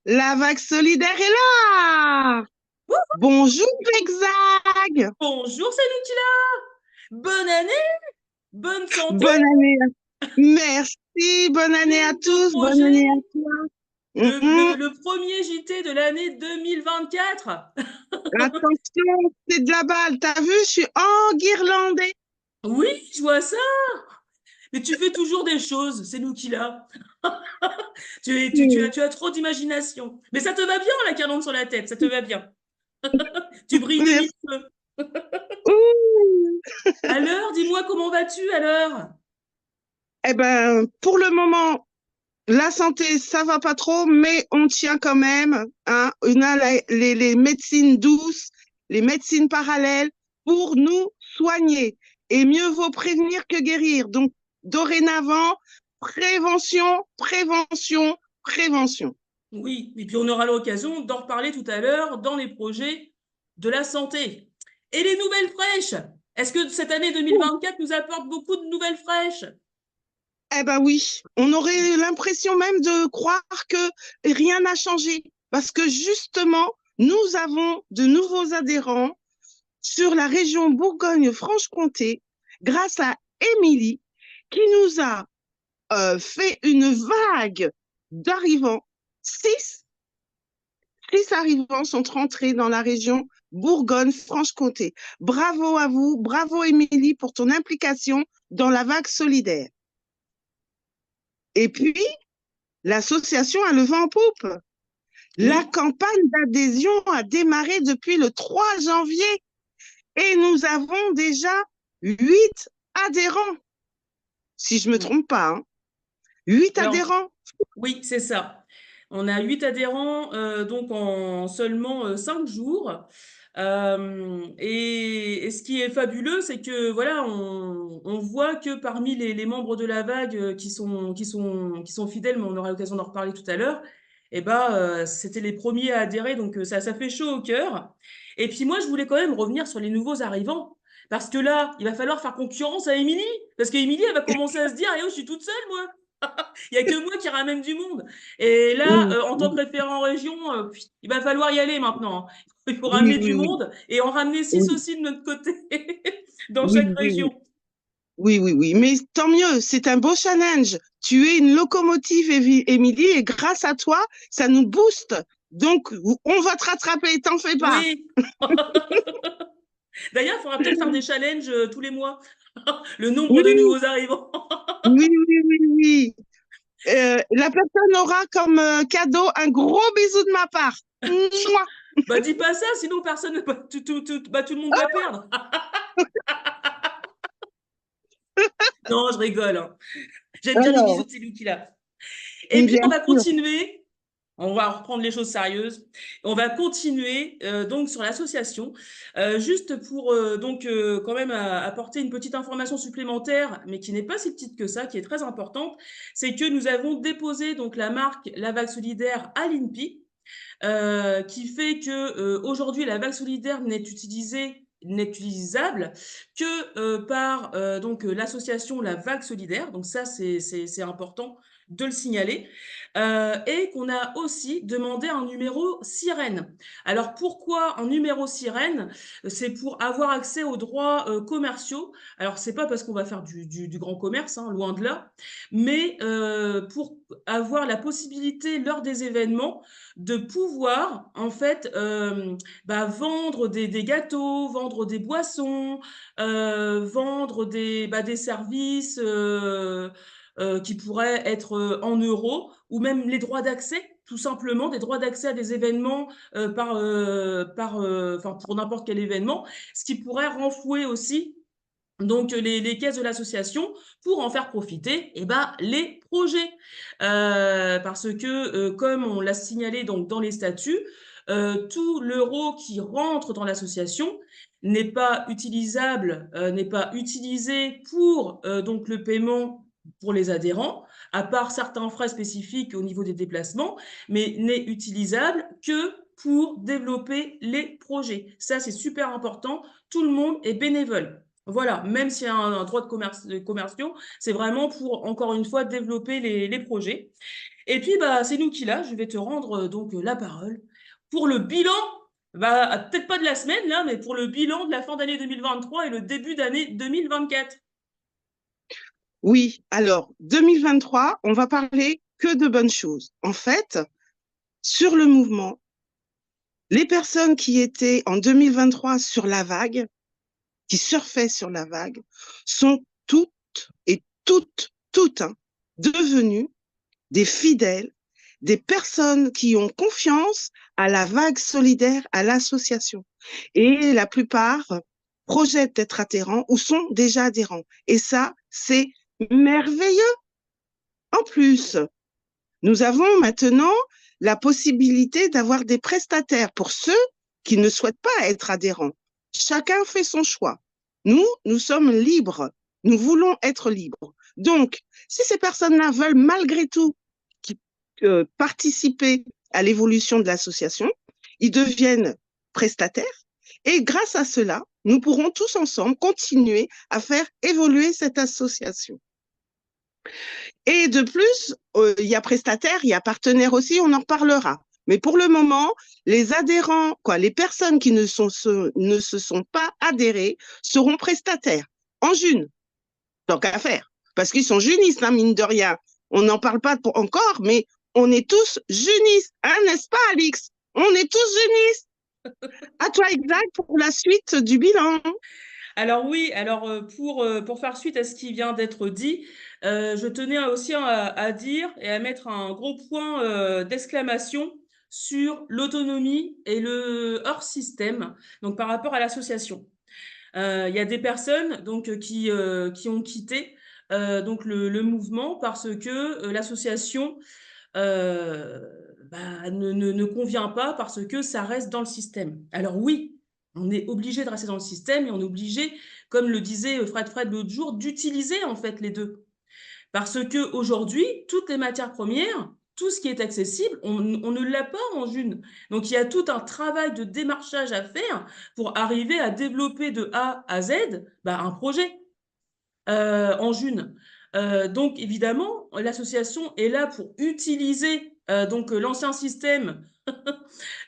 La vague solidaire est là. Bonjour, Zigzag. Bonjour, c'est nous qui là. Bonne année, bonne santé. Bonne année. Merci. Bonne année à Vive vos tous. Bonne année à projets. toi. Le, Mhm. le, le premier JT de l'année 2024. Attention, c'est de la balle. T'as vu, je suis enguirlandée. Oui, je vois ça. Mais tu fais toujours des choses, c'est nous qui là. Tu as trop d'imagination. Mais ça te va bien, la guirlande sur la tête, ça te va bien. Tu brilles de mille Merci. feux. Ouh. Alors, dis-moi, comment vas-tu alors? Eh ben, pour le moment, la santé, ça va pas trop, mais on tient quand même, hein. On a les médecines douces, les médecines parallèles pour nous soigner. Et mieux vaut prévenir que guérir. Donc, dorénavant, prévention, prévention, prévention. Oui, et puis on aura l'occasion d'en reparler tout à l'heure dans les projets de la santé. Et les nouvelles fraîches? Est-ce que cette année 2024 nous apporte beaucoup de nouvelles fraîches? Eh ben oui, on aurait l'impression même de croire que rien n'a changé. Parce que justement, nous avons de nouveaux adhérents sur la région Bourgogne-Franche-Comté grâce à Émilie qui nous a fait une vague d'arrivants. Six arrivants sont rentrés dans la région Bourgogne-Franche-Comté. Bravo à vous, bravo Émilie pour ton implication dans la vague solidaire. Et puis, l'association a le vent en poupe. La Oui, campagne d'adhésion a démarré depuis le 3 janvier et nous avons déjà 8 adhérents, si je ne me trompe pas. Hein. 8 alors adhérents. oui, c'est ça. On a 8 adhérents donc en seulement 5 jours. Et ce qui est fabuleux, c'est que voilà, on voit que parmi les membres de la vague qui sont fidèles, mais on aura l'occasion d'en reparler tout à l'heure, et ben, c'était les premiers à adhérer, donc ça fait chaud au cœur. Et puis moi, je voulais quand même revenir sur les nouveaux arrivants. Parce que là, il va falloir faire concurrence à Émilie. Parce qu'Émilie, elle va commencer à se dire, eh oh, je suis toute seule, moi. Il y a que moi qui ramène du monde. Et là, Oui, en tant que référent région, il va falloir y aller maintenant. Il faut oui, ramener du oui, oui, monde et en ramener 6 oui, aussi de notre côté dans oui, chaque oui, oui. région. Oui, oui, oui, mais tant mieux, c'est un beau challenge. Tu es une locomotive, Émilie, et grâce à toi, ça nous booste. Donc, on va te rattraper, t'en fais pas. Oui. D'ailleurs, il faudra peut-être faire des challenges tous les mois. Le nombre de Oui, nouveaux arrivants. oui, oui, oui, oui. La personne aura comme cadeau un gros bisou de ma part. Mouah. Bah, dis pas ça, sinon personne, bah, tout le monde va perdre. Non, je rigole, hein. J'aime bien les bisous Alors, de celui qui là. Et puis, bien on va sûr. continuer. On va reprendre les choses sérieuses. On va continuer donc sur l'association, juste pour donc quand même apporter une petite information supplémentaire, mais qui n'est pas si petite que ça, qui est très importante. C'est que nous avons déposé donc la marque La Vague Solidaire à l'INPI, qui fait que aujourd'hui la vague solidaire n'est utilisable que par donc l'association La Vague Solidaire. Donc ça c'est important de le signaler, et qu'on a aussi demandé un numéro sirène. Alors pourquoi un numéro sirène? C'est pour avoir accès aux droits commerciaux. Alors c'est pas parce qu'on va faire du grand commerce, hein, loin de là, mais pour avoir la possibilité lors des événements de pouvoir en fait vendre des gâteaux, vendre des boissons, vendre des services qui pourraient être en euros, ou même les droits d'accès, tout simplement, des droits d'accès à des événements enfin, pour n'importe quel événement, ce qui pourrait renflouer aussi donc les caisses de l'association pour en faire profiter les projets. Parce que, comme on l'a signalé donc dans les statuts, tout l'euro qui rentre dans l'association n'est pas utilisable, n'est pas utilisé pour donc le paiement pour les adhérents, à part certains frais spécifiques au niveau des déplacements, mais n'est utilisable que pour développer les projets. Ça, c'est super important. Tout le monde est bénévole. Voilà, même s'il y a un droit de commerciaux, c'est vraiment pour, encore une fois, développer les projets. Et puis, bah, c'est nous qui là, je vais te rendre donc la parole pour le bilan, bah, peut-être pas de la semaine là, mais pour le bilan de la fin d'année 2023 et le début d'année 2024. Oui, alors 2023, on va parler que de bonnes choses. En fait, sur le mouvement, les personnes qui étaient en 2023 sur la vague, qui surfaient sur la vague, sont toutes et toutes hein, devenues des fidèles, des personnes qui ont confiance à la vague solidaire, à l'association. Et la plupart projettent d'être adhérents ou sont déjà adhérents. Et ça, c'est merveilleux. En plus, nous avons maintenant la possibilité d'avoir des prestataires pour ceux qui ne souhaitent pas être adhérents. Chacun fait son choix. Nous sommes libres. Nous voulons être libres. Donc, si ces personnes-là veulent malgré tout participer à l'évolution de l'association, ils deviennent prestataires et grâce à cela, nous pourrons tous ensemble continuer à faire évoluer cette association. Et de plus, il y a prestataires, il y a partenaires aussi, on en reparlera. Mais pour le moment, les adhérents, les personnes qui ne se sont pas adhérées seront prestataires en June, tant qu'à faire. Parce qu'ils sont junistes, hein, mine de rien. On n'en parle pas encore, mais on est tous junistes, hein, n'est-ce pas, Alix? On est tous junistes. À toi, exact, pour la suite du bilan. Alors oui, alors pour faire suite à ce qui vient d'être dit, je tenais aussi à dire et à mettre un gros point d'exclamation sur l'autonomie et le hors-système, donc par rapport à l'association. Il y a des personnes donc qui ont quitté donc le mouvement parce que l'association euh, ne convient pas parce que ça reste dans le système. Alors oui, on est obligé de rester dans le système et on est obligé, comme le disait Fred l'autre jour, d'utiliser en fait les deux. Parce que aujourd'hui, toutes les matières premières, tout ce qui est accessible, on ne l'a pas en June. Donc il y a tout un travail de démarchage à faire pour arriver à développer de A à Z un projet en June. Donc évidemment, l'association est là pour utiliser donc l'ancien système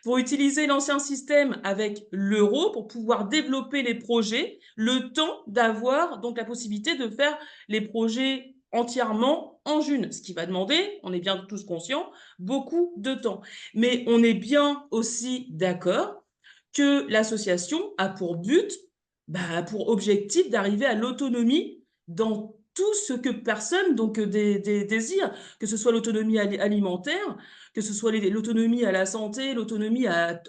pour utiliser l'ancien système avec l'euro pour pouvoir développer les projets, le temps d'avoir donc la possibilité de faire les projets entièrement en June, ce qui va demander, on est bien tous conscients, beaucoup de temps. Mais on est bien aussi d'accord que l'association a pour but, pour objectif d'arriver à l'autonomie dans tout ce que personne donc désire, que ce soit l'autonomie alimentaire, que ce soit l'autonomie à la santé, l'autonomie à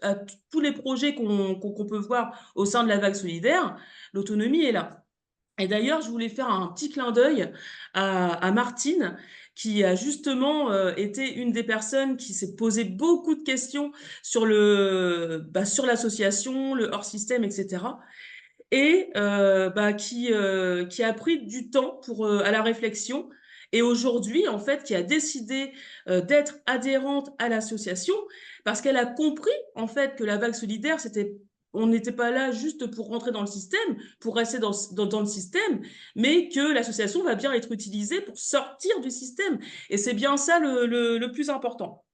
tous les projets qu'on peut voir au sein de la vague solidaire, l'autonomie est là. Et d'ailleurs, je voulais faire un petit clin d'œil à Martine, qui a justement été une des personnes qui s'est posé beaucoup de questions sur sur l'association, le hors-système, etc. Et qui a pris du temps à la réflexion et aujourd'hui, en fait, qui a décidé d'être adhérente à l'association parce qu'elle a compris, en fait, que la vague solidaire, on n'était pas là juste pour rentrer dans le système, pour rester dans le système, mais que l'association va bien être utilisée pour sortir du système. Et c'est bien ça le plus important.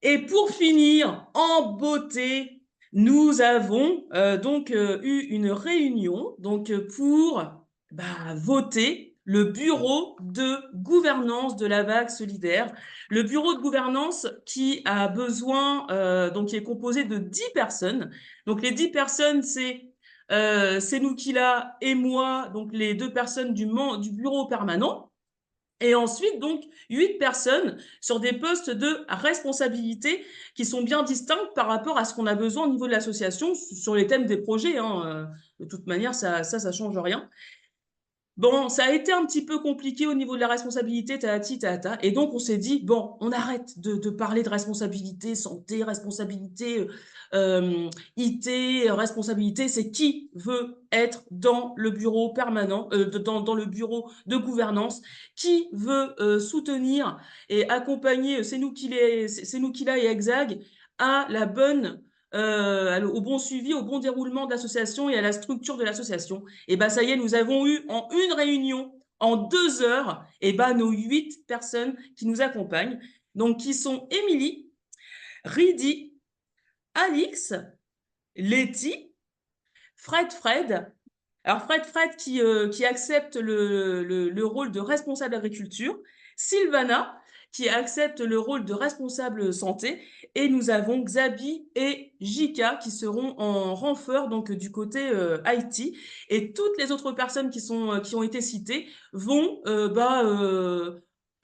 Et pour finir, en beauté, nous avons eu une réunion pour voter le bureau de gouvernance de la vague solidaire. Le bureau de gouvernance qui a besoin, qui est composé de 10 personnes. Donc les 10 personnes, c'est nous qui là et moi, donc les 2 personnes du bureau permanent. Et ensuite, donc, 8 personnes sur des postes de responsabilité qui sont bien distincts par rapport à ce qu'on a besoin au niveau de l'association sur les thèmes des projets. Hein. De toute manière, ça change rien. Bon, ça a été un petit peu compliqué au niveau de la responsabilité, tata, tata. Et donc, on s'est dit, bon, on arrête de parler de responsabilité, santé, responsabilité, IT, responsabilité. C'est qui veut être dans le bureau permanent, dans le bureau de gouvernance, qui veut soutenir et accompagner, c'est nous qui l'a et Exag, à la bonne au bon suivi, au bon déroulement de l'association et à la structure de l'association. Et ça y est, nous avons eu en une réunion en 2 heures, et ben, nos 8 personnes qui nous accompagnent, donc qui sont Émilie, Ridi, Alix, Letty, Fred. Alors Fred qui accepte le rôle de responsable agriculture, Sylvana qui accepte le rôle de responsable santé, et nous avons Xabi et Jika qui seront en renfort donc du côté IT, et toutes les autres personnes qui ont été citées vont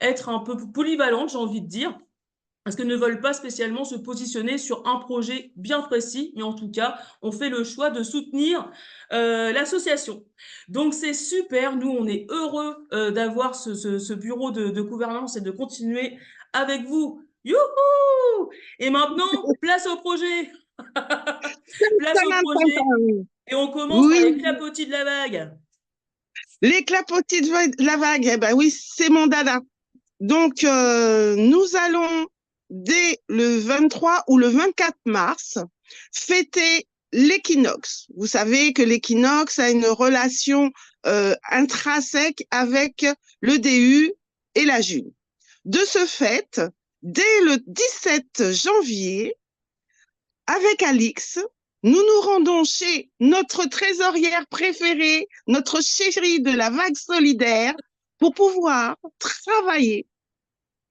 être un peu polyvalentes, j'ai envie de dire, parce qu'elles ne veulent pas spécialement se positionner sur un projet bien précis, mais en tout cas, on fait le choix de soutenir l'association. Donc c'est super, nous on est heureux d'avoir ce bureau de gouvernance et de continuer avec vous. Youhou! Et maintenant, place au projet. Place au projet, Oui. et on commence par les Oui, clapotis de la vague. les clapotis de la vague, eh ben oui, c'est mon dada. Donc, nous allons, dès le 23 ou le 24 mars, fêter l'équinoxe. Vous savez que l'équinoxe a une relation intrinsèque avec le DU et la June. De ce fait, dès le 17 janvier, avec Alix, nous nous rendons chez notre trésorière préférée, notre chérie de la vague solidaire, pour pouvoir travailler,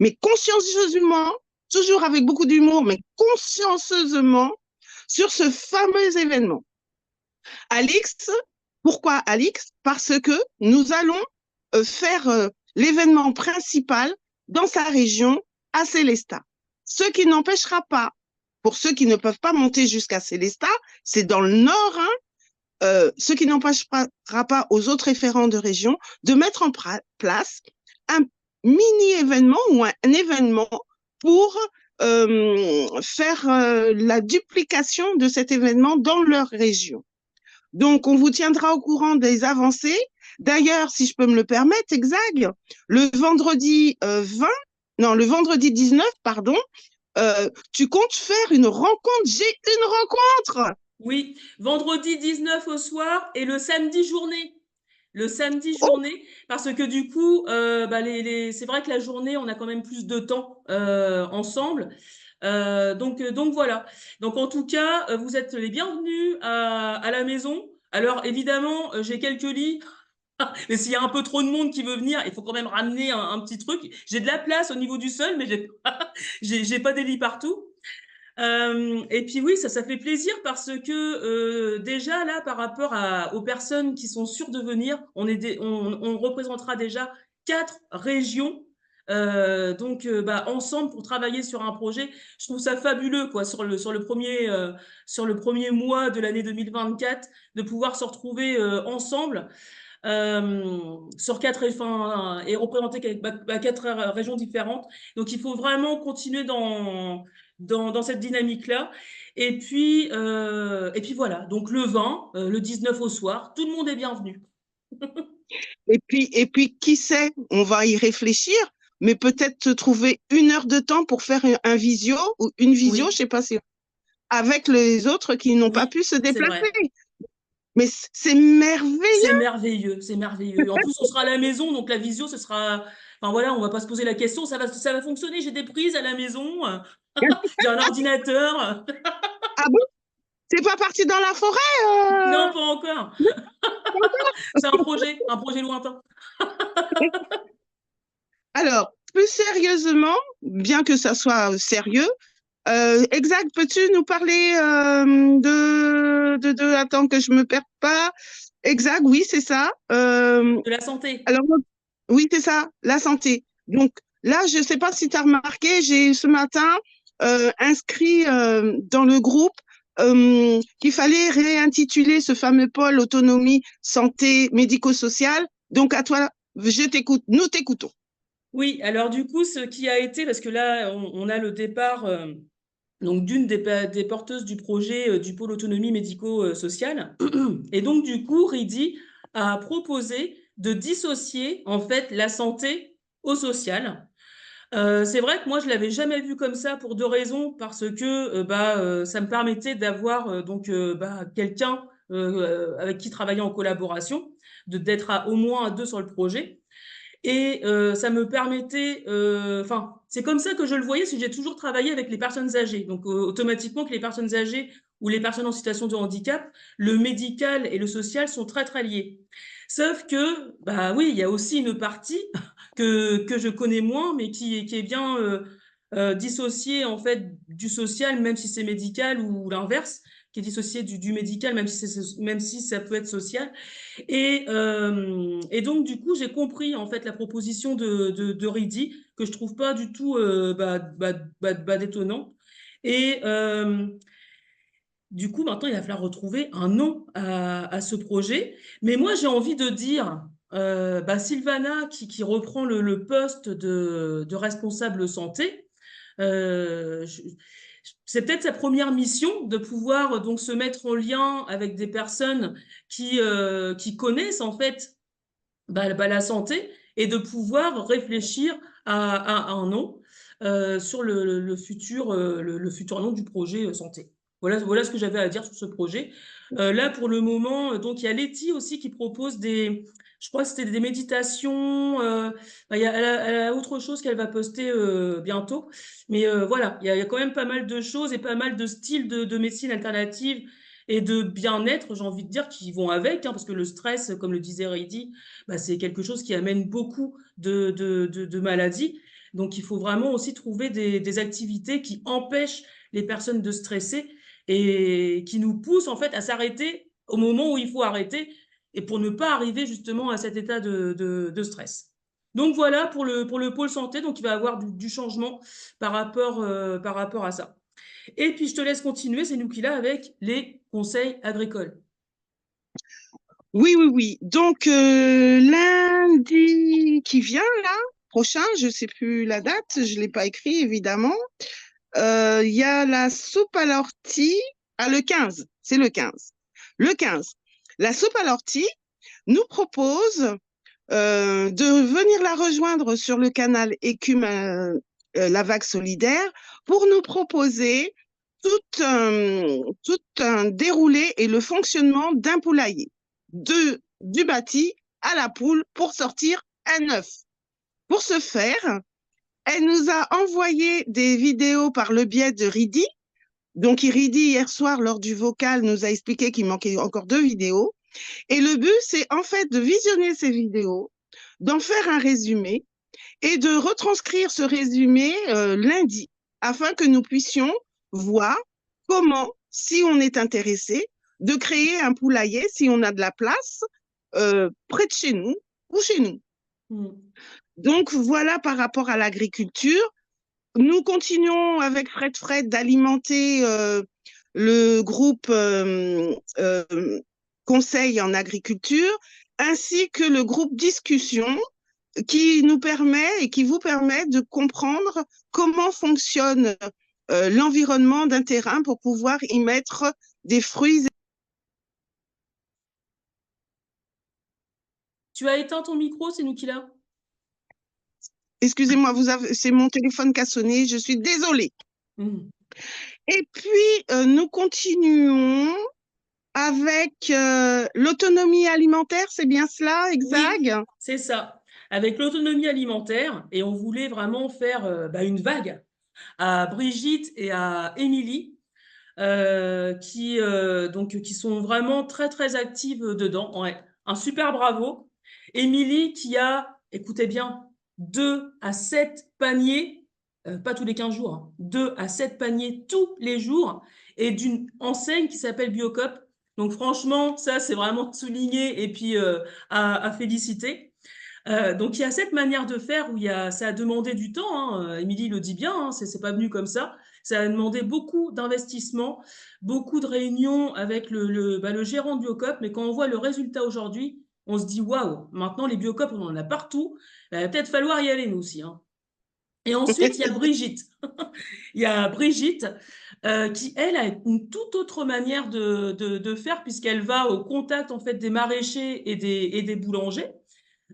mais consciencieusement, toujours avec beaucoup d'humour, mais consciencieusement, sur ce fameux événement. Alix, pourquoi Alix? Parce que nous allons faire l'événement principal dans sa région, à Célestat. Ce qui n'empêchera pas, pour ceux qui ne peuvent pas monter jusqu'à Célestat, c'est dans le nord, hein, ce qui n'empêchera pas aux autres référents de région de mettre en place un mini-événement ou un événement pour faire la duplication de cet événement dans leur région. Donc, on vous tiendra au courant des avancées. D'ailleurs, si je peux me le permettre, Exag, le vendredi 20, non, le vendredi 19, pardon, tu comptes faire une rencontre. J'ai une rencontre. Oui, vendredi 19 au soir et le samedi journée. Le samedi Oh, journée, parce que du coup, c'est vrai que la journée, on a quand même plus de temps ensemble. Donc voilà. Donc en tout cas, vous êtes les bienvenus à la maison. Alors évidemment, j'ai quelques lits, mais s'il y a un peu trop de monde qui veut venir, il faut quand même ramener un petit truc. J'ai de la place au niveau du sol, mais j'ai pas des lits partout. Et puis oui, ça fait plaisir parce que déjà là, par rapport aux personnes qui sont sûres de venir, on représentera déjà 4 régions. Ensemble pour travailler sur un projet. Je trouve ça fabuleux quoi sur le premier mois de l'année 2024 de pouvoir se retrouver ensemble sur et représenter 4 régions différentes. Donc, il faut vraiment continuer dans cette dynamique-là. Et puis voilà. Donc, le 20, le 19 au soir, tout le monde est bienvenu. et puis, qui sait, on va y réfléchir, mais peut-être te trouver 1 heure de temps pour faire un visio ou une visio, je Oui, sais pas si, avec les autres qui n'ont pas oui, pu se c'est déplacer. vrai. Mais c'est merveilleux. C'est merveilleux, c'est merveilleux. En plus, on sera à la maison, donc la visio, ce sera. Enfin voilà, on va pas se poser la question, ça va fonctionner. J'ai des prises à la maison, j'ai un ordinateur. Ah bon? C'est pas parti dans la forêt? Non, pas encore. C'est un projet lointain. Alors, plus sérieusement, bien que ça soit sérieux, exact, peux-tu nous parler attends que je me perde pas. Exact, oui, c'est ça. De la santé. Alors, oui, c'est ça, la santé. Donc là, je ne sais pas si tu as remarqué, j'ai ce matin inscrit dans le groupe qu'il fallait réintituler ce fameux pôle autonomie santé médico-sociale. Donc à toi, je t'écoute, nous t'écoutons. Oui, alors du coup, ce qui a été, parce que là, on a le départ donc d'une des porteuses du projet du pôle autonomie médico-sociale. Et donc, du coup, Ridi a proposé de dissocier en fait la santé au social. C'est vrai que moi, je l'avais jamais vu comme ça pour 2 raisons, parce que ça me permettait d'avoir quelqu'un avec qui travailler en collaboration, d'être au moins à 2 sur le projet. Et ça me permettait, enfin, c'est comme ça que je le voyais, parce que j'ai toujours travaillé avec les personnes âgées. Donc, automatiquement, que les personnes âgées ou les personnes en situation de handicap, le médical et le social sont très, très liés. Sauf que, bah oui, il y a aussi une partie que je connais moins, mais qui est bien dissociée, en fait, du social, même si c'est médical, ou l'inverse, qui est dissociée du médical, même si ça peut être social. Et donc, du coup, j'ai compris en fait la proposition de Ridi, que je trouve pas du tout détonnant. Et du coup, maintenant, il va falloir retrouver un nom à ce projet. Mais moi, j'ai envie de dire, Sylvana, qui reprend le poste de responsable santé, euh, je- c'est peut-être sa première mission de pouvoir donc se mettre en lien avec des personnes qui connaissent en fait la santé, et de pouvoir réfléchir à un nom sur le futur nom du projet santé. Voilà ce que j'avais à dire sur ce projet. Là, pour le moment, donc il y a Letty aussi qui propose je crois que c'était des méditations. Elle a autre chose qu'elle va poster bientôt. Mais voilà, il y a quand même pas mal de choses et pas mal de styles de médecine alternative et de bien-être, j'ai envie de dire, qui vont avec, hein, parce que le stress, comme le disait Reidy, c'est quelque chose qui amène beaucoup de maladies. Donc, il faut vraiment aussi trouver des activités qui empêchent les personnes de stresser et qui nous poussent en fait à s'arrêter au moment où il faut arrêter, et pour ne pas arriver justement à cet état de stress. Donc voilà pour le pôle santé, donc il va y avoir du changement par rapport à ça. Et puis je te laisse continuer, c'est nous qui l'a avec les conseils agricoles. Oui, oui, oui. Donc, lundi qui vient, là, prochain, je sais plus la date, je l'ai pas écrit, évidemment. Il y a la soupe à l'ortie. Ah, le 15, c'est le 15. Le 15. La soupe à l'ortie nous propose de venir la rejoindre sur le canal Écume, la vague solidaire, pour nous proposer tout un déroulé et le fonctionnement d'un poulailler, du bâti à la poule pour sortir un œuf. Pour ce faire, elle nous a envoyé des vidéos par le biais de Ridi. Donc, Ridi, hier soir, lors du vocal, nous a expliqué qu'il manquait encore 2 vidéos. Et le but, c'est en fait de visionner ces vidéos, d'en faire un résumé et de retranscrire ce résumé lundi, afin que nous puissions voir comment, si on est intéressé, de créer un poulailler, si on a de la place, près de chez nous ou chez nous. Mm. Donc voilà par rapport à l'agriculture. Nous continuons avec Fred d'alimenter le groupe conseil en agriculture, ainsi que le groupe discussion, qui nous permet et qui vous permet de comprendre comment fonctionne l'environnement d'un terrain pour pouvoir y mettre des fruits. Tu as éteint ton micro, c'est nous qui l'a. Excusez-moi, c'est mon téléphone qui a sonné, je suis désolée. Mm. Et puis, nous continuons avec l'autonomie alimentaire, c'est bien cela, Oui, exact? c'est ça. Avec l'autonomie alimentaire, et on voulait vraiment faire une vague à Brigitte et à Émilie, qui sont vraiment très très actives dedans. Ouais. Un super bravo. Émilie qui a, écoutez bien, 2 à 7 paniers, pas tous les 15 jours, hein, 2 à 7 paniers tous les jours, et d'une enseigne qui s'appelle Biocop. Donc franchement, ça c'est vraiment souligné et puis à féliciter. Donc il y a cette manière de faire où ça a demandé du temps, hein. Émilie le dit bien, hein, c'est pas venu comme ça. Ça a demandé beaucoup d'investissement, beaucoup de réunions avec le gérant de Biocop. Mais quand on voit le résultat aujourd'hui, on se dit waouh, maintenant les Biocop, on en a partout. Il va peut-être falloir y aller nous aussi, hein. Et ensuite, il y a Brigitte. Il y a Brigitte qui, elle, a une toute autre manière de faire, puisqu'elle va au contact en fait des maraîchers et des boulangers.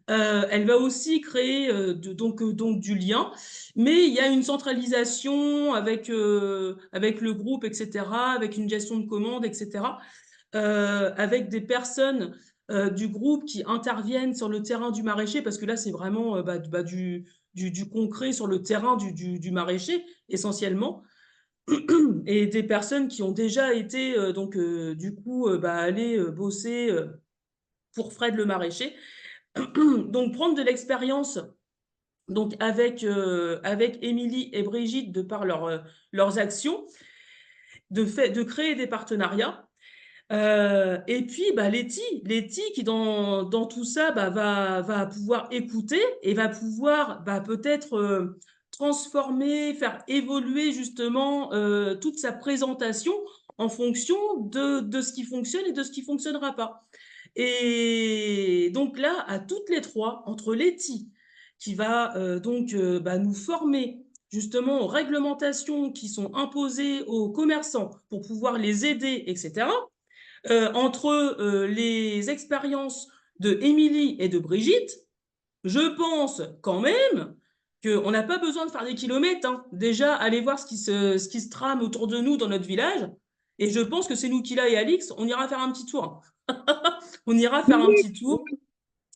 Elle va aussi créer donc du lien, mais il y a une centralisation avec le groupe, etc., avec une gestion de commande, etc., avec des personnes du groupe qui interviennent sur le terrain du maraîcher, parce que là, c'est vraiment du concret sur le terrain du maraîcher, essentiellement, et des personnes qui ont déjà été, aller bosser pour Fred le maraîcher. Donc, prendre de l'expérience donc avec Émilie et Brigitte, de par leurs actions, de créer des partenariats. Et puis, Letty qui dans tout ça va pouvoir écouter et va pouvoir peut-être transformer, faire évoluer justement toute sa présentation en fonction de ce qui fonctionne et de ce qui fonctionnera pas. Et donc là, à toutes les trois, entre Letty qui va nous former justement aux réglementations qui sont imposées aux commerçants pour pouvoir les aider, etc., entre les expériences de Émilie et de Brigitte, je pense quand même qu'on n'a pas besoin de faire des kilomètres, hein. Déjà, aller voir ce qui se trame autour de nous dans notre village. Et je pense que c'est nous qui là et Alix, on ira faire un petit tour. On ira faire un petit tour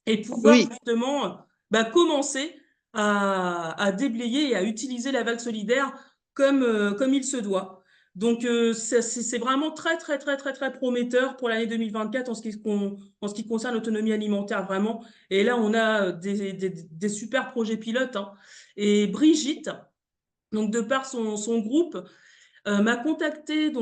et pouvoir Oui. justement commencer à déblayer et à utiliser la vague solidaire comme il se doit. Donc, c'est vraiment très, très, très, très, très prometteur pour l'année 2024 en ce qui concerne l'autonomie alimentaire, vraiment. Et là, on a des super projets pilotes, hein. Et Brigitte, donc de par son groupe, m'a contactée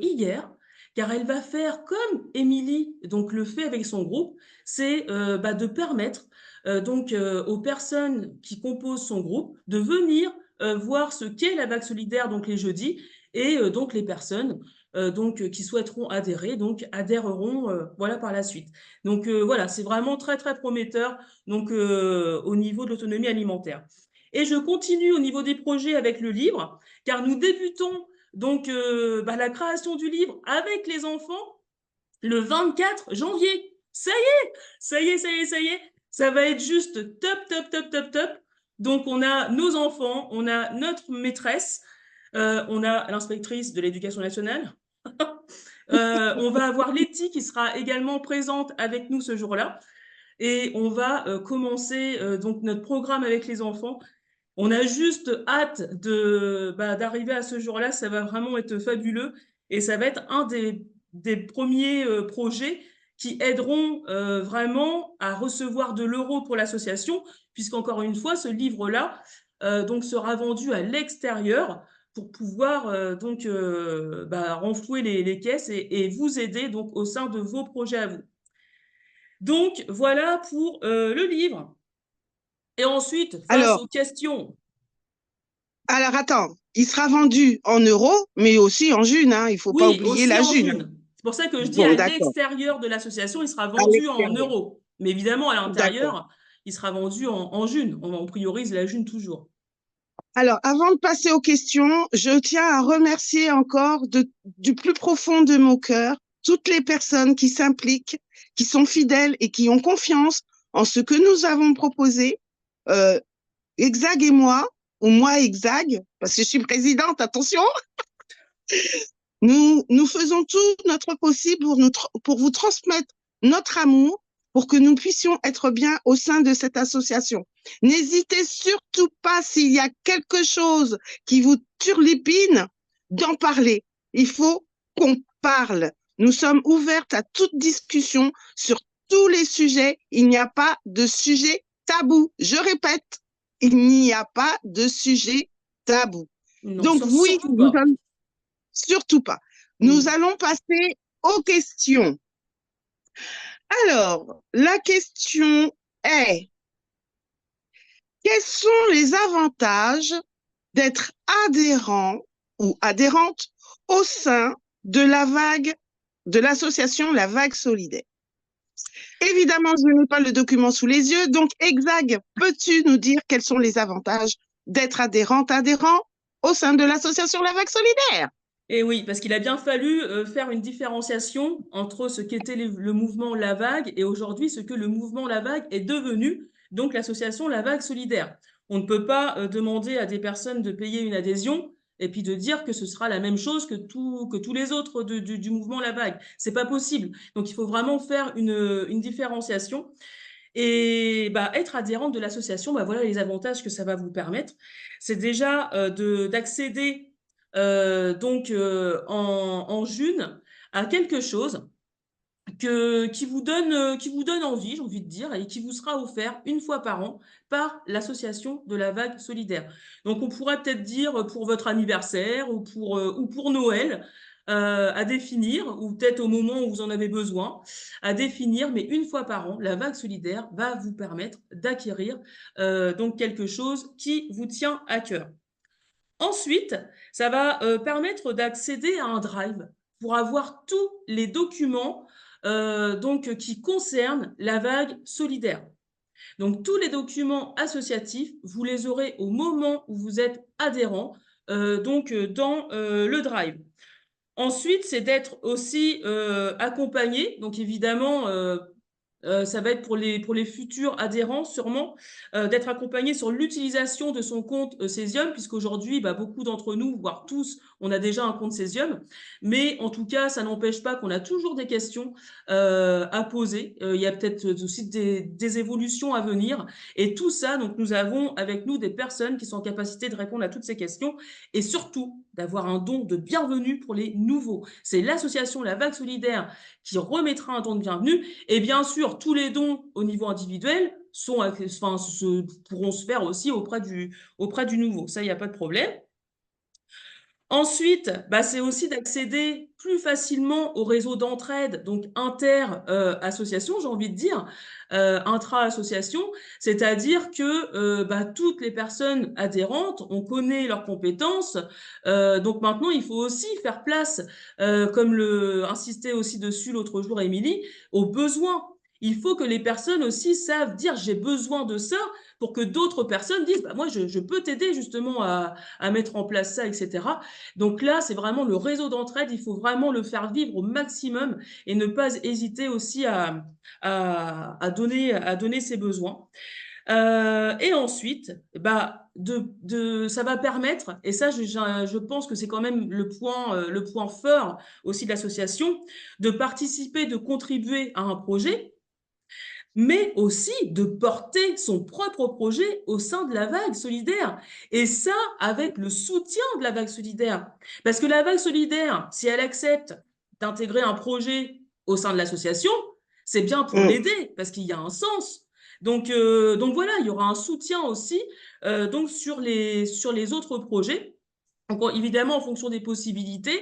hier, car elle va faire comme Émilie donc le fait avec son groupe, c'est de permettre aux personnes qui composent son groupe de venir voir ce qu'est la vague solidaire donc les jeudis, et donc les personnes qui souhaiteront adhérer donc adhéreront voilà par la suite. Donc voilà, c'est vraiment très très prometteur donc au niveau de l'autonomie alimentaire. Et je continue au niveau des projets avec le livre, car nous débutons donc la création du livre avec les enfants le 24 janvier. Ça y est, ça y est, ça y est, ça y est. Ça va être juste top, top, top, top, top. Donc on a nos enfants, on a notre maîtresse, on a l'inspectrice de l'éducation nationale. On va avoir Letty qui sera également présente avec nous ce jour-là. Et on va commencer donc notre programme avec les enfants. On a juste hâte d'arriver à ce jour-là. Ça va vraiment être fabuleux. Et ça va être un des premiers projets qui aideront vraiment à recevoir de l'euro pour l'association, puisqu'encore une fois, ce livre-là sera vendu à l'extérieur pour pouvoir renflouer les caisses et vous aider donc au sein de vos projets à vous. Donc voilà pour le livre. Et ensuite, face aux questions. Alors attends, il sera vendu en euros, mais aussi en June, hein. Il ne faut pas oublier la June. C'est pour ça que je dis Bon, à d'accord. l'extérieur de l'association, il sera À vendu en l'extérieur. euros. Mais évidemment, à D'accord. l'intérieur, il sera vendu en June. On priorise la June toujours. Alors, avant de passer aux questions, je tiens à remercier encore du plus profond de mon cœur toutes les personnes qui s'impliquent, qui sont fidèles et qui ont confiance en ce que nous avons proposé. Exag et moi, ou moi Exag, parce que je suis présidente, attention. Nous faisons tout notre possible pour vous transmettre notre amour, pour que nous puissions être bien au sein de cette association. N'hésitez surtout pas, s'il y a quelque chose qui vous turlupine, d'en parler. Il faut qu'on parle. Nous sommes ouvertes à toute discussion sur tous les sujets. Il n'y a pas de sujet tabou. Je répète, il n'y a pas de sujet tabou. Non, Donc oui, surtout pas. surtout pas. Nous allons passer aux questions. Alors, la question est, quels sont les avantages d'être adhérent ou adhérente au sein de l'association La Vague Solidaire? Évidemment, je n'ai pas le document sous les yeux, donc Exag, peux-tu nous dire quels sont les avantages d'être adhérent au sein de l'association La Vague Solidaire? Et oui, parce qu'il a bien fallu faire une différenciation entre ce qu'était le mouvement La Vague et aujourd'hui ce que le mouvement La Vague est devenu, donc l'association La Vague Solidaire. On ne peut pas demander à des personnes de payer une adhésion et puis de dire que ce sera la même chose que tous les autres du mouvement La Vague. C'est pas possible. Donc, il faut vraiment faire une différenciation. Et bah, être adhérente de l'association, bah, voilà les avantages que ça va vous permettre. C'est déjà d'accéder en June à quelque chose qui vous donne envie, j'ai envie de dire, et qui vous sera offert une fois par an par l'association de la Vague solidaire. Donc, on pourrait peut-être dire pour votre anniversaire ou pour Noël, à définir, ou peut-être au moment où vous en avez besoin, à définir, mais une fois par an, la Vague solidaire va vous permettre d'acquérir donc quelque chose qui vous tient à cœur. Ensuite, ça va permettre d'accéder à un drive pour avoir tous les documents qui concernent la vague solidaire. Donc, tous les documents associatifs, vous les aurez au moment où vous êtes adhérent dans le drive. Ensuite, c'est d'être aussi accompagné. Donc, évidemment, ça va être pour les futurs adhérents, sûrement, d'être accompagné sur l'utilisation de son compte Cesium, puisqu'aujourd'hui, bah, beaucoup d'entre nous, voire tous, on a déjà un compte Cesium. Mais en tout cas, ça n'empêche pas qu'on a toujours des questions à poser. Il y a peut-être aussi des évolutions à venir. Et tout ça, donc, nous avons avec nous des personnes qui sont en capacité de répondre à toutes ces questions et surtout d'avoir un don de bienvenue pour les nouveaux. C'est l'association La Vague Solidaire qui remettra un don de bienvenue. Et bien sûr, tous les dons au niveau individuel pourront se faire aussi auprès du nouveau. Ça, il n'y a pas de problème. Ensuite, bah, c'est aussi d'accéder plus facilement au réseau d'entraide, donc inter-association, j'ai envie de dire, intra-association, c'est-à-dire que bah, toutes les personnes adhérentes, on connaît leurs compétences, donc maintenant il faut aussi faire place, comme insistait aussi dessus l'autre jour Émilie, aux besoins. Il faut que les personnes aussi savent dire j'ai besoin de ça pour que d'autres personnes disent bah, moi je peux t'aider justement à mettre en place ça, etc. Donc là, c'est vraiment le réseau d'entraide, il faut vraiment le faire vivre au maximum et ne pas hésiter aussi à donner ses besoins. Et ensuite, bah, ça va permettre, et ça, je pense que c'est quand même le point fort aussi de l'association, de participer, de contribuer à un projet, mais aussi de porter son propre projet au sein de la vague solidaire. Et ça, avec le soutien de la vague solidaire. Parce que la vague solidaire, si elle accepte d'intégrer un projet au sein de l'association, c'est bien pour l'aider, parce qu'il y a un sens. Donc voilà, il y aura un soutien aussi sur les autres projets. Donc, évidemment, en fonction des possibilités,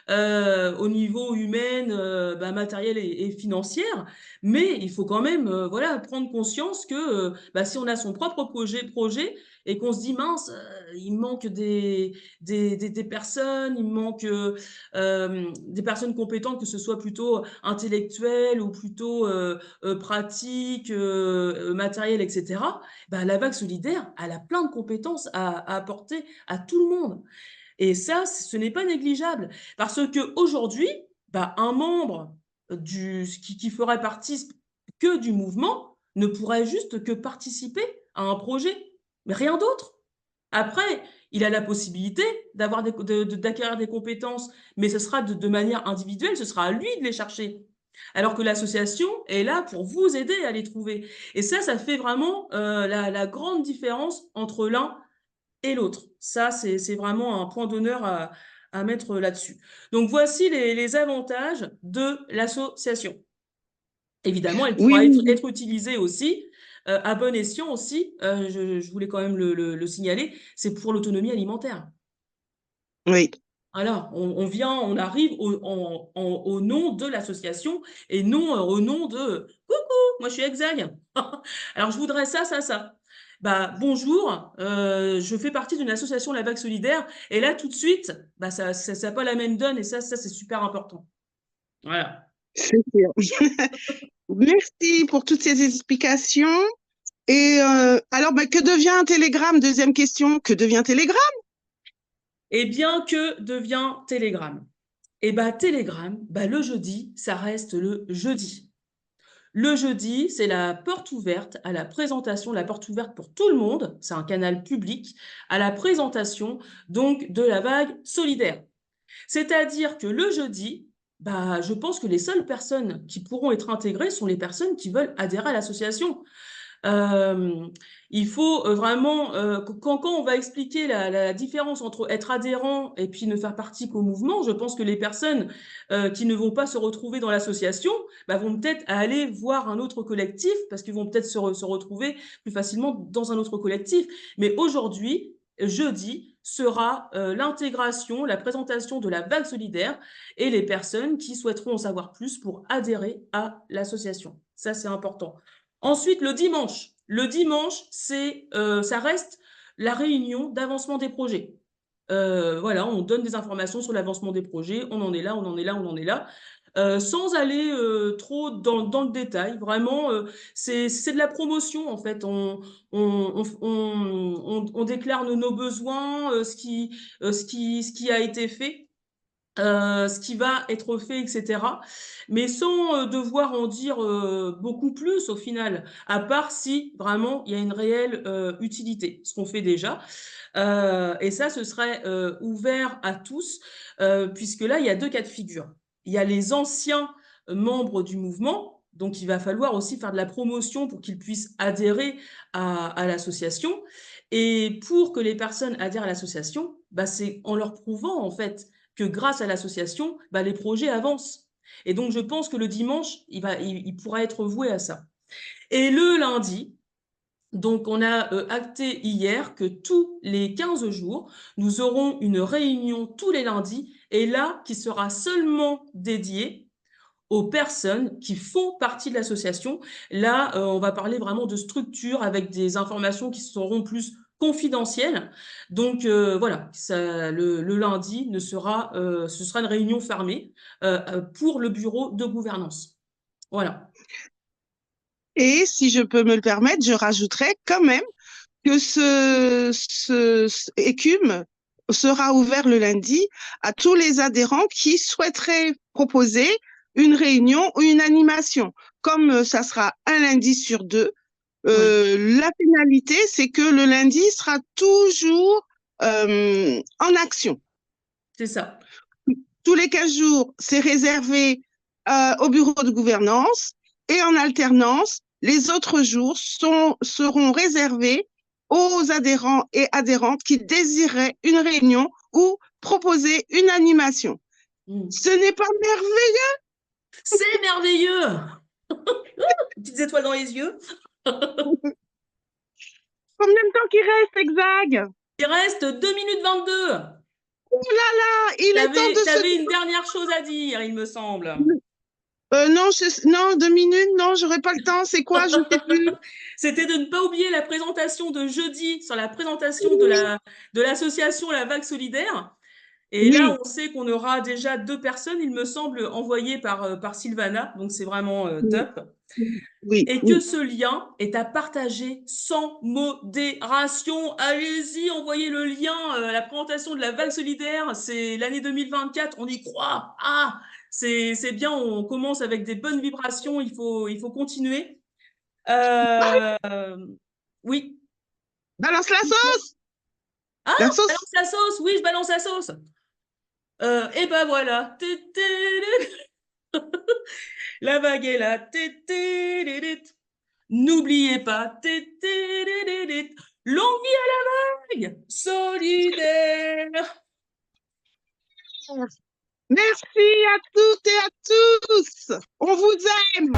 au niveau humain, bah, matériel et financière, mais il faut quand même voilà, prendre conscience que bah, si on a son propre projet et qu'on se dit, mince, il manque des personnes, il manque des personnes compétentes, que ce soit plutôt intellectuelles ou plutôt pratiques, matérielles, etc., bah, la vague solidaire, elle a plein de compétences à apporter à tout le monde. Et ça, ce n'est pas négligeable. Parce qu'aujourd'hui, bah, un membre qui ferait partie que du mouvement ne pourrait juste que participer à un projet, mais rien d'autre. Après, il a la possibilité d'acquérir des compétences, mais ce sera de manière individuelle, ce sera à lui de les chercher. Alors que l'association est là pour vous aider à les trouver. Et ça fait vraiment la grande différence entre l'un et l'autre. Ça, c'est vraiment un point d'honneur à mettre là-dessus. Donc, voici les avantages de l'association. Évidemment, elle pourra Oui, être utilisée aussi, à bon escient aussi, je voulais quand même le signaler, c'est pour l'autonomie alimentaire. oui. Alors, on arrive au nom de l'association et non au nom de coucou, moi je suis Exagne. Alors, je voudrais ça, ça, ça. Bah, bonjour, je fais partie d'une association La Vague Solidaire et là, tout de suite, bah, ça n'a pas la même donne et ça c'est super important. Voilà. C'est sûr. Merci pour toutes ces explications. Et alors, bah, que devient un télégramme? Deuxième question, que devient Telegram? Et bien que devient Telegram? Et bah, Telegram, bah, le jeudi, ça reste le jeudi. Le jeudi, c'est la porte ouverte à la présentation, la porte ouverte pour tout le monde, c'est un canal public, à la présentation donc de la vague solidaire. C'est-à-dire que le jeudi, bah, je pense que les seules personnes qui pourront être intégrées sont les personnes qui veulent adhérer à l'association. Il faut vraiment, quand on va expliquer la différence entre être adhérent et puis ne faire partie qu'au mouvement, je pense que les personnes qui ne vont pas se retrouver dans l'association bah, vont peut-être aller voir un autre collectif parce qu'ils vont peut-être se retrouver plus facilement dans un autre collectif. Mais aujourd'hui, jeudi, sera l'intégration, la présentation de la vague solidaire et les personnes qui souhaiteront en savoir plus pour adhérer à l'association. Ça, c'est important. Ensuite, le dimanche, ça reste la réunion d'avancement des projets. Voilà, on donne des informations sur l'avancement des projets, on en est là, on en est là, on en est là, sans aller trop dans le détail. Vraiment, c'est de la promotion en fait. On déclare nos besoins, ce qui a été fait. Ce qui va être fait, etc. Mais sans devoir en dire beaucoup plus au final, à part si vraiment il y a une réelle utilité, ce qu'on fait déjà. Et ça, ce serait ouvert à tous, puisque là, il y a deux cas de figure. Il y a les anciens membres du mouvement, donc il va falloir aussi faire de la promotion pour qu'ils puissent adhérer à l'association. Et pour que les personnes adhèrent à l'association, bah, c'est en leur prouvant en fait que grâce à l'association, bah, les projets avancent. Et donc, je pense que le dimanche, il pourra être voué à ça. Et le lundi, donc, on a acté hier que tous les 15 jours, nous aurons une réunion tous les lundis, et là, qui sera seulement dédiée aux personnes qui font partie de l'association. Là, on va parler vraiment de structure avec des informations qui seront plus confidentielles. Donc voilà, le lundi ce sera une réunion fermée pour le bureau de gouvernance. Voilà. Et si je peux me le permettre, je rajouterais quand même que ce écume sera ouvert le lundi à tous les adhérents qui souhaiteraient proposer une réunion ou une animation. Comme ça sera un lundi sur deux, Ouais, la finalité, c'est que le lundi sera toujours en action. c'est ça. Tous les 15 jours, c'est réservé au bureau de gouvernance et en alternance, les autres jours seront réservés aux adhérents et adhérentes qui désiraient une réunion ou proposer une animation. Mm. Ce n'est pas merveilleux? C'est merveilleux! Petites étoiles dans les yeux. Combien de temps qu'il reste, Exag? Il reste 2 minutes 22. Oh là là, il est temps de se... T'avais une dernière chose à dire, il me semble. Non, non, 2 minutes, non, j'aurais pas le temps. C'est quoi? Je sais plus. C'était de ne pas oublier la présentation de jeudi sur la présentation de l'association La Vague Solidaire. Et là, Oui, on sait qu'on aura déjà 2 personnes, il me semble, envoyées par Sylvana. Donc, c'est vraiment oui, top. oui, Et que oui. ce lien est à partager sans modération. Allez-y, envoyez le lien, la présentation de la Vague Solidaire. C'est l'année 2024, on y croit. Ah, c'est bien, on commence avec des bonnes vibrations, il faut continuer. Euh, oui. Balance la sauce! Ah, La balance sauce! la sauce. Oui, je balance la sauce. Et ben voilà. La vague est là. N'oubliez pas. Longue vie à la vague solidaire. Merci à toutes et à tous. On vous aime.